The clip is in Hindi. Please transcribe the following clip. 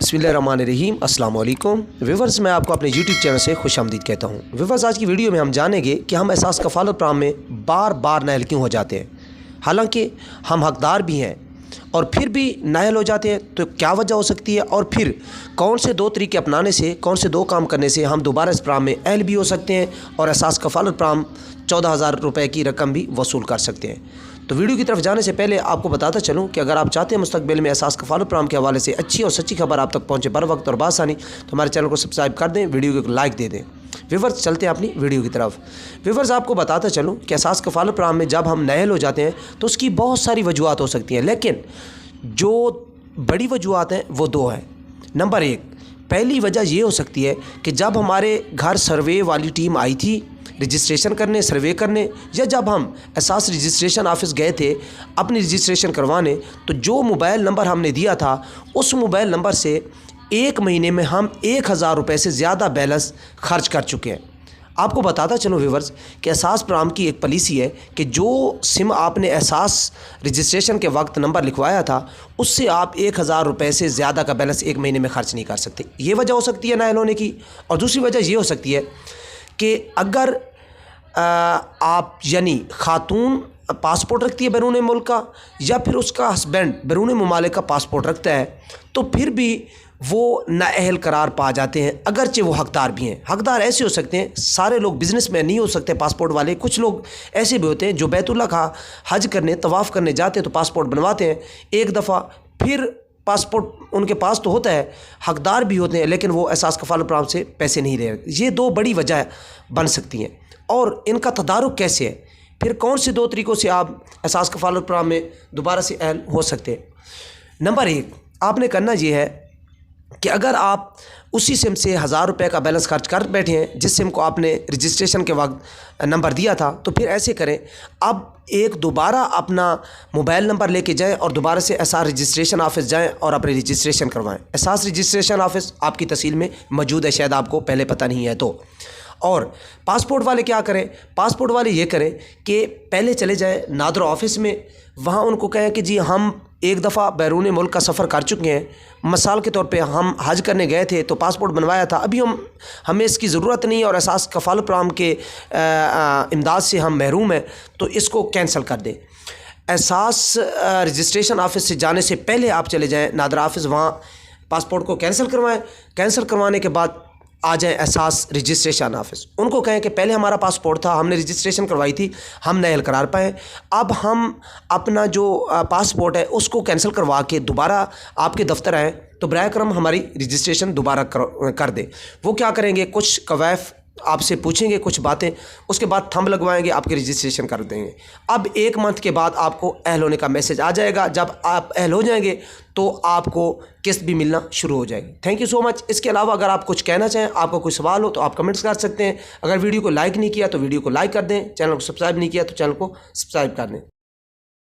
बिस्मिल्लाहिर्रहमानिर्रहीम अस्सलाम वालेकुम व्यूअर्स, मैं आपको अपने यूट्यूब चैनल से खुशामदीद कहता हूँ। व्यूअर्स, आज की वीडियो में हम जानेंगे कि हम एहसास कफ़ालत प्रोग्राम में बार बार नाअहल क्यों हो जाते हैं। हालांकि हम हकदार भी हैं और फिर भी नाअहल हो जाते हैं, तो क्या वजह हो सकती है और फिर कौन से दो तरीके अपनाने से, कौन से दो काम करने से हम दोबारा इस प्रोग्राम में अहल भी हो सकते हैं और एहसास कफ़ालत प्रोग्राम 14,000 रुपये की रकम भी वसूल कर सकते हैं। तो वीडियो की तरफ जाने से पहले आपको बताता चलूं कि अगर आप चाहते हैं मुस्तकबिल में एहसास कफ़ालत प्रोग्राम के हवाले से अच्छी और सच्ची खबर आप तक पहुंचे बर वक्त और बासानी, तो हमारे चैनल को सब्सक्राइब कर दें, वीडियो को लाइक दे दें। व्यूअर्स, चलते हैं अपनी वीडियो की तरफ। व्यूअर्स, आपको बताता चलूँ कि एहसास कफ़ालत प्रोग्राम में जब हम नाअहल हो जाते हैं तो उसकी बहुत सारी वजूहत हो सकती हैं, लेकिन जो बड़ी वजूहत हैं वो दो हैं। नंबर एक, पहली वजह ये हो सकती है कि जब हमारे घर सर्वे वाली टीम आई थी रजिस्ट्रेशन करने, सर्वे करने, या जब हम एहसास रजिस्ट्रेशन ऑफिस गए थे अपनी रजिस्ट्रेशन करवाने, तो जो मोबाइल नंबर हमने दिया था उस मोबाइल नंबर से एक महीने में हम 1,000 रुपये से ज़्यादा बैलेंस खर्च कर चुके हैं। आपको बताता चलो व्यूअर्स कि एहसास प्रोग्राम की एक पॉलिसी है कि जो सिम आपने एहसास रजिस्ट्रेशन के वक्त नंबर लिखवाया था उससे आप 1,000 रुपये से ज़्यादा का बैलेंस एक महीने में खर्च नहीं कर सकते। ये वजह हो सकती है नाअहल होने की। और दूसरी वजह ये हो सकती है कि अगर आप यानी खातून पासपोर्ट रखती है बैरून मुल्क का, या फिर उसका हस्बैंड बैरून ममालिक का पासपोर्ट रखता है, तो फिर भी वो नाअहल करार पा जाते हैं, अगरचे वो हकदार भी हैं। हकदार ऐसे हो सकते हैं, सारे लोग बिजनेसमैन नहीं हो सकते पासपोर्ट वाले। कुछ लोग ऐसे भी होते हैं जो बैतुल्ला का हज करने, तवाफ़ करने जाते हैं तो पासपोर्ट बनवाते हैं एक दफ़ा, फिर पासपोर्ट उनके पास तो होता है, हकदार भी होते हैं, लेकिन वो एहसास कफ़ालत प्रोग्राम से पैसे नहीं ले रहे। ये दो बड़ी वजह बन सकती हैं। और इनका तदारुक कैसे है, फिर कौन से दो तरीक़ों से आप एहसास कफ़ालत प्रोग्राम में दोबारा से अहल हो सकते हैं। नंबर एक, आपने करना ये है कि अगर आप उसी सिम से 1,000 रुपये का बैलेंस खर्च कर बैठे हैं जिस सिम को आपने रजिस्ट्रेशन के वक्त नंबर दिया था, तो फिर ऐसे करें, अब एक दोबारा अपना मोबाइल नंबर लेके जाएं और दोबारा से एहसास रजिस्ट्रेशन ऑफिस जाएं और अपने रजिस्ट्रेशन करवाएं। एहसास रजिस्ट्रेशन ऑफिस आपकी तहसील में मौजूद है, शायद आपको पहले पता नहीं है तो। और पासपोर्ट वाले क्या करें, पासपोर्ट वाले ये करें कि पहले चले जाएं नादरा ऑफिस में, वहाँ उनको कहें कि जी हम एक दफ़ा बैरून मुल्क का सफ़र कर चुके हैं, मिसाल के तौर पे हम हज करने गए थे तो पासपोर्ट बनवाया था, अभी हमें इसकी ज़रूरत नहीं है और एहसास कफ़ालत प्रोग्राम के इमदाद से हम महरूम हैं, तो इसको कैंसिल कर दें। एहसास रजिस्ट्रेशन ऑफिस से जाने से पहले आप चले जाएँ नादरा ऑफिस, वहाँ पासपोर्ट को कैंसिल करवाएँ। कैंसिल करवाने के बाद आ जाए एहसास रजिस्ट्रेशन ऑफिस, उनको कहें कि पहले हमारा पासपोर्ट था, हमने रजिस्ट्रेशन करवाई थी, हम नाअहल करार पाए, अब हम अपना जो पासपोर्ट है उसको कैंसिल करवा के दोबारा आपके दफ्तर आएँ तो बराए करम हमारी रजिस्ट्रेशन दोबारा कर दें। वो क्या करेंगे, कुछ कवायफ आपसे पूछेंगे, कुछ बातें, उसके बाद थंब लगवाएंगे, आपके रजिस्ट्रेशन कर देंगे। अब 1 मंथ के बाद आपको अहल होने का मैसेज आ जाएगा। जब आप अहल हो जाएंगे तो आपको किस्त भी मिलना शुरू हो जाएगी। Thank you so much. इसके अलावा अगर आप कुछ कहना चाहें, आपका कोई सवाल हो तो आप कमेंट्स कर सकते हैं। अगर वीडियो को लाइक नहीं किया तो वीडियो को लाइक कर दें, चैनल को सब्सक्राइब नहीं किया तो चैनल को सब्सक्राइब कर दें।